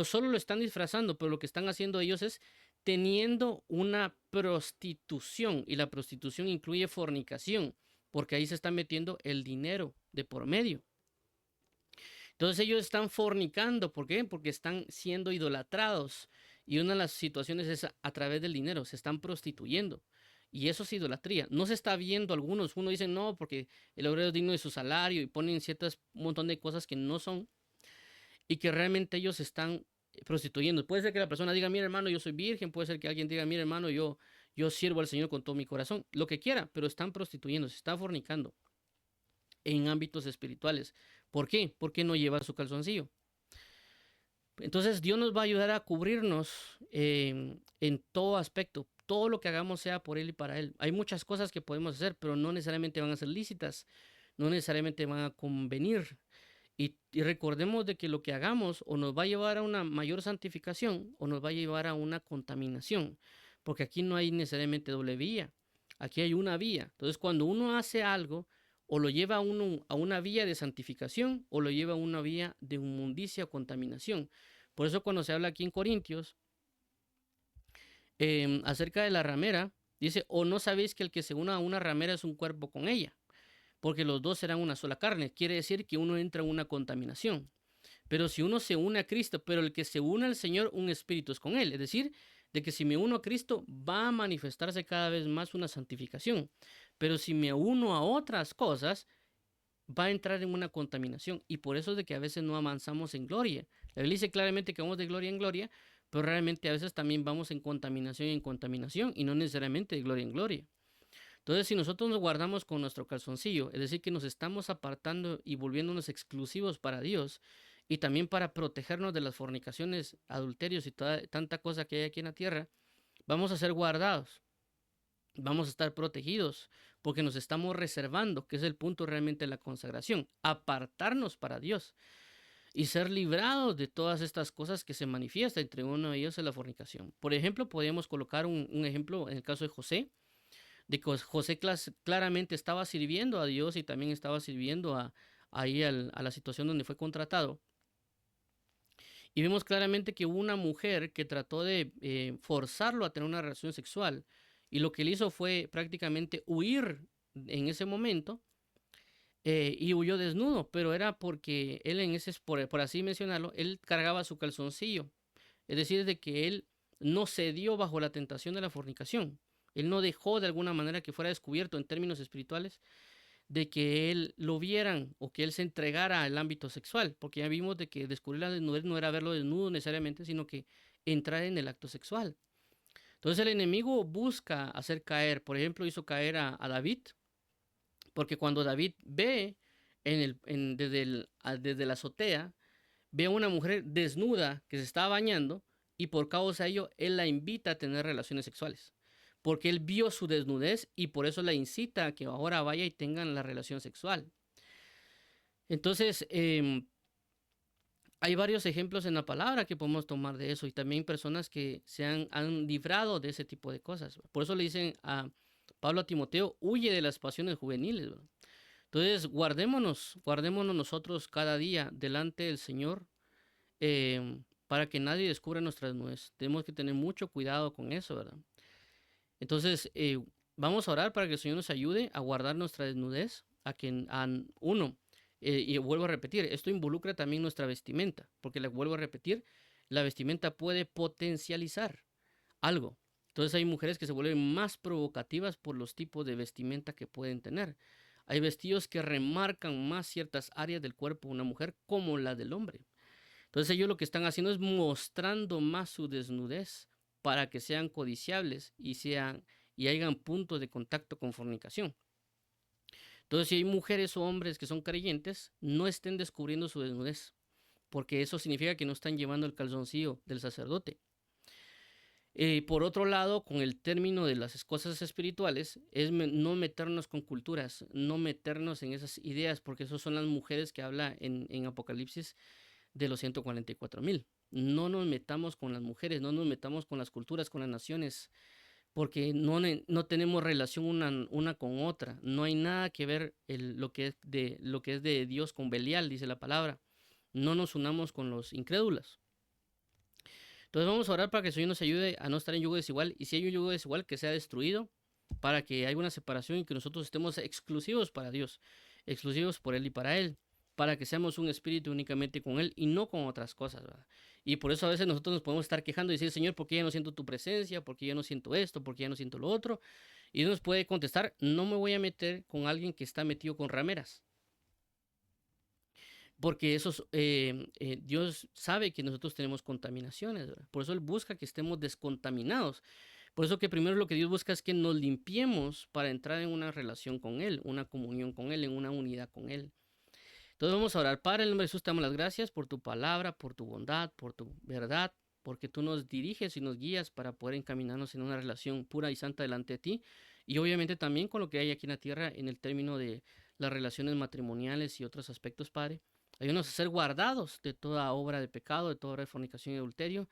Solo lo están disfrazando, pero lo que están haciendo ellos es teniendo una prostitución, y la prostitución incluye fornicación, porque ahí se está metiendo el dinero de por medio. Entonces ellos están fornicando, ¿por qué? Porque están siendo idolatrados, y una de las situaciones es a través del dinero, se están prostituyendo, y eso es idolatría. No se está viendo algunos, uno dice no, porque el obrero es digno de su salario, y ponen ciertas un montón de cosas que no son, y que realmente ellos están prostituyendo. Puede ser que la persona diga, mira hermano, yo soy virgen, puede ser que alguien diga, mira hermano, yo sirvo al Señor con todo mi corazón, lo que quiera, pero están prostituyendo, se está fornicando en ámbitos espirituales. ¿Por qué? Porque no lleva su calzoncillo. Entonces Dios nos va a ayudar a cubrirnos en todo aspecto. Todo lo que hagamos sea por Él y para Él. Hay muchas cosas que podemos hacer, pero no necesariamente van a ser lícitas, no necesariamente van a convenir. Y recordemos de que lo que hagamos o nos va a llevar a una mayor santificación o nos va a llevar a una contaminación, porque aquí no hay necesariamente doble vía, aquí hay una vía. Entonces cuando uno hace algo, o lo lleva a uno a una vía de santificación o lo lleva a una vía de inmundicia o contaminación. Por eso cuando se habla aquí en Corintios acerca de la ramera, dice, o no sabéis que el que se una a una ramera es un cuerpo con ella, porque los dos serán una sola carne. Quiere decir que uno entra en una contaminación. Pero si uno se une a Cristo, pero el que se une al Señor, un espíritu es con Él. Es decir, de que si me uno a Cristo, va a manifestarse cada vez más una santificación. Pero si me uno a otras cosas, va a entrar en una contaminación. Y por eso es de que a veces no avanzamos en gloria. La Biblia dice claramente que vamos de gloria en gloria, pero realmente a veces también vamos en contaminación y no necesariamente de gloria en gloria. Entonces, si nosotros nos guardamos con nuestro calzoncillo, es decir, que nos estamos apartando y volviéndonos exclusivos para Dios y también para protegernos de las fornicaciones, adulterios y toda tanta cosa que hay aquí en la tierra, vamos a ser guardados, vamos a estar protegidos porque nos estamos reservando, que es el punto realmente de la consagración, apartarnos para Dios y ser librados de todas estas cosas que se manifiestan. Entre uno de ellos es la fornicación. Por ejemplo, podríamos colocar un ejemplo en el caso de José, de que José claramente estaba sirviendo a Dios y también estaba sirviendo a la situación donde fue contratado. Y vemos claramente que hubo una mujer que trató de forzarlo a tener una relación sexual. Y lo que él hizo fue prácticamente huir en ese momento y huyó desnudo. Pero era porque él por así mencionarlo, él cargaba su calzoncillo. Es decir, de que él no cedió bajo la tentación de la fornicación. Él no dejó de alguna manera que fuera descubierto en términos espirituales de que él lo vieran o que él se entregara al ámbito sexual, porque ya vimos de que descubrir la desnudez no era verlo desnudo necesariamente, sino que entrar en el acto sexual. Entonces el enemigo busca hacer caer, por ejemplo, hizo caer a David, porque cuando David ve desde la azotea, ve a una mujer desnuda que se está bañando y por causa de ello él la invita a tener relaciones sexuales. Porque él vio su desnudez y por eso la incita a que ahora vaya y tengan la relación sexual. Entonces, hay varios ejemplos en la palabra que podemos tomar de eso y también personas que se han librado de ese tipo de cosas. Por eso le dicen a Pablo a Timoteo, huye de las pasiones juveniles. ¿Verdad? Entonces, guardémonos nosotros cada día delante del Señor para que nadie descubra nuestra desnudez. Tenemos que tener mucho cuidado con eso, ¿verdad? Entonces, vamos a orar para que el Señor nos ayude a guardar nuestra desnudez, y vuelvo a repetir, esto involucra también nuestra vestimenta, porque le vuelvo a repetir, la vestimenta puede potencializar algo. Entonces hay mujeres que se vuelven más provocativas por los tipos de vestimenta que pueden tener. Hay vestidos que remarcan más ciertas áreas del cuerpo de una mujer como la del hombre. Entonces ellos lo que están haciendo es mostrando más su desnudez para que sean codiciables y hayan puntos de contacto con fornicación. Entonces, si hay mujeres o hombres que son creyentes, no estén descubriendo su desnudez, porque eso significa que no están llevando el calzoncillo del sacerdote. Por otro lado, con el término de las cosas espirituales, es no meternos con culturas, no meternos en esas ideas, porque esas son las mujeres que habla en Apocalipsis de los 144,000. No nos metamos con las mujeres, no nos metamos con las culturas, con las naciones, porque no tenemos relación una con otra. No hay nada que ver lo que es de Dios con Belial, dice la palabra. No nos unamos con los incrédulos. Entonces vamos a orar para que el Señor nos ayude a no estar en yugo desigual, y si hay un yugo desigual, que sea destruido, para que haya una separación y que nosotros estemos exclusivos para Dios, exclusivos por Él y para Él, para que seamos un espíritu únicamente con Él y no con otras cosas, ¿verdad? Y por eso a veces nosotros nos podemos estar quejando y decir, Señor, ¿por qué ya no siento tu presencia? ¿Por qué ya no siento esto? ¿Por qué ya no siento lo otro? Y Dios nos puede contestar, no me voy a meter con alguien que está metido con rameras. Porque Dios sabe que nosotros tenemos contaminaciones, ¿verdad? Por eso Él busca que estemos descontaminados. Por eso que primero lo que Dios busca es que nos limpiemos para entrar en una relación con Él, una comunión con Él, en una unidad con Él. Entonces vamos a orar. Padre, en el nombre de Jesús te damos las gracias por tu palabra, por tu bondad, por tu verdad, porque tú nos diriges y nos guías para poder encaminarnos en una relación pura y santa delante de ti. Y obviamente también con lo que hay aquí en la tierra en el término de las relaciones matrimoniales y otros aspectos, Padre. Ayúdanos a ser guardados de toda obra de pecado, de toda obra de fornicación y adulterio.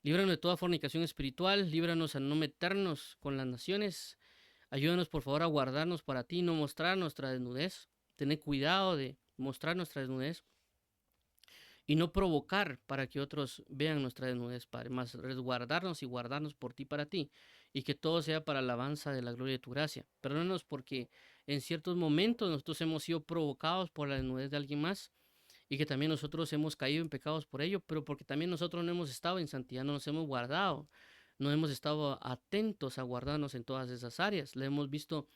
Líbranos de toda fornicación espiritual. Líbranos a no meternos con las naciones. Ayúdanos, por favor, a guardarnos para ti, no mostrar nuestra desnudez. Tener cuidado de mostrar nuestra desnudez y no provocar para que otros vean nuestra desnudez, Padre, más resguardarnos y guardarnos por ti para ti, y que todo sea para la alabanza de la gloria de tu gracia. Perdónanos porque en ciertos momentos nosotros hemos sido provocados por la desnudez de alguien más, y que también nosotros hemos caído en pecados por ello, pero porque también nosotros no hemos estado en santidad, no nos hemos guardado, no hemos estado atentos a guardarnos en todas esas áreas. Le hemos visto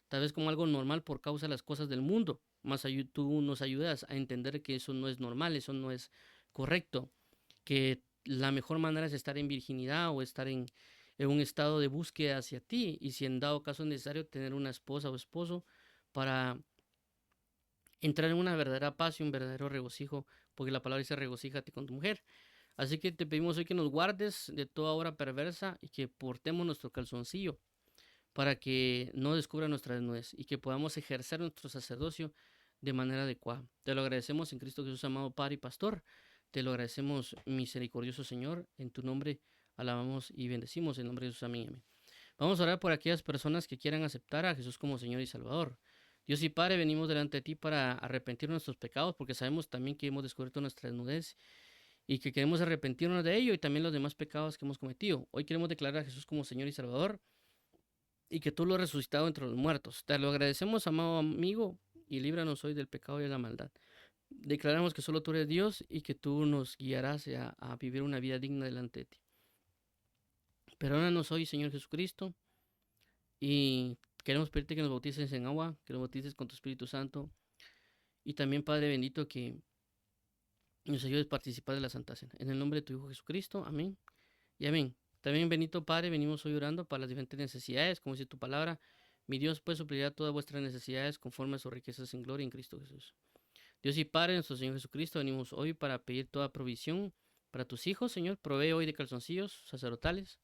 tal vez como algo normal por causa de las cosas del mundo. Más tú nos ayudas a entender que eso no es normal, eso no es correcto, que la mejor manera es estar en virginidad o estar en un estado de búsqueda hacia ti. Y si en dado caso es necesario tener una esposa o esposo para entrar en una verdadera paz y un verdadero regocijo, porque la palabra dice regocíjate con tu mujer. Así que te pedimos hoy que nos guardes de toda obra perversa y que portemos nuestro calzoncillo para que no descubra nuestra desnudez y que podamos ejercer nuestro sacerdocio de manera adecuada. Te lo agradecemos en Cristo Jesús, amado Padre y Pastor. Te lo agradecemos, misericordioso Señor. En tu nombre alabamos y bendecimos. En nombre de Jesús, amén, amén. Vamos a orar por aquellas personas que quieran aceptar a Jesús como Señor y Salvador. Dios y Padre, venimos delante de ti para arrepentir nuestros pecados, porque sabemos también que hemos descubierto nuestra desnudez y que queremos arrepentirnos de ello y también los demás pecados que hemos cometido. Hoy queremos declarar a Jesús como Señor y Salvador y que tú lo has resucitado entre los muertos. Te lo agradecemos, amado amigo, y líbranos hoy del pecado y de la maldad. Declaramos que solo tú eres Dios y que tú nos guiarás a vivir una vida digna delante de ti. Perdónanos hoy, Señor Jesucristo, y queremos pedirte que nos bautices en agua, que nos bautices con tu Espíritu Santo, y también, Padre bendito, que nos ayudes a participar de la Santa Cena. En el nombre de tu Hijo Jesucristo, amén y amén. También, bendito Padre, venimos hoy orando para las diferentes necesidades, como dice tu palabra. Mi Dios pues suplirá todas vuestras necesidades conforme a sus riquezas en gloria en Cristo Jesús. Dios y Padre, nuestro Señor Jesucristo, venimos hoy para pedir toda provisión para tus hijos, Señor. Provee hoy de calzoncillos sacerdotales.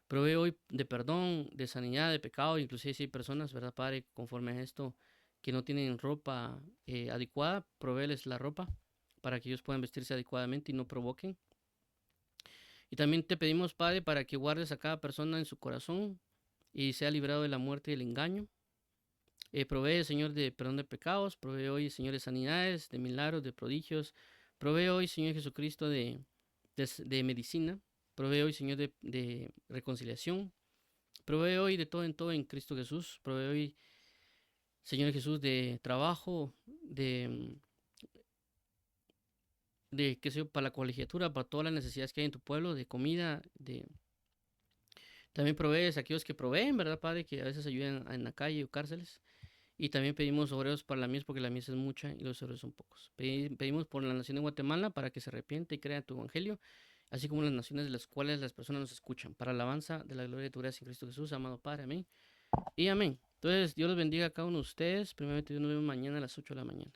Provee hoy de perdón, de sanidad, de pecado. Inclusive si hay personas, ¿verdad, Padre? Conforme a esto, que no tienen ropa adecuada, provéeles la ropa para que ellos puedan vestirse adecuadamente y no provoquen. Y también te pedimos, Padre, para que guardes a cada persona en su corazón y sea librado de la muerte y del engaño. Provee, Señor, de perdón de pecados. Provee hoy, Señor, de sanidades, de milagros, de prodigios. Provee hoy, Señor Jesucristo, de medicina. Provee hoy, Señor, de reconciliación. Provee hoy de todo en todo en Cristo Jesús. Provee hoy, Señor Jesús, de trabajo, de qué sé yo, para la colegiatura, para todas las necesidades que hay en tu pueblo, de comida, también provees a aquellos que proveen, ¿verdad, Padre? Que a veces ayudan en la calle o cárceles. Y también pedimos obreros para la mies, porque la mies es mucha y los obreros son pocos. Pedimos por la nación de Guatemala para que se arrepiente y crea tu evangelio, así como las naciones de las cuales las personas nos escuchan, para alabanza de la gloria de tu gracia en Cristo Jesús, amado Padre, amén. Y amén. Entonces, Dios los bendiga a cada uno de ustedes. Primeramente, Dios nos vemos mañana a las 8 de la mañana.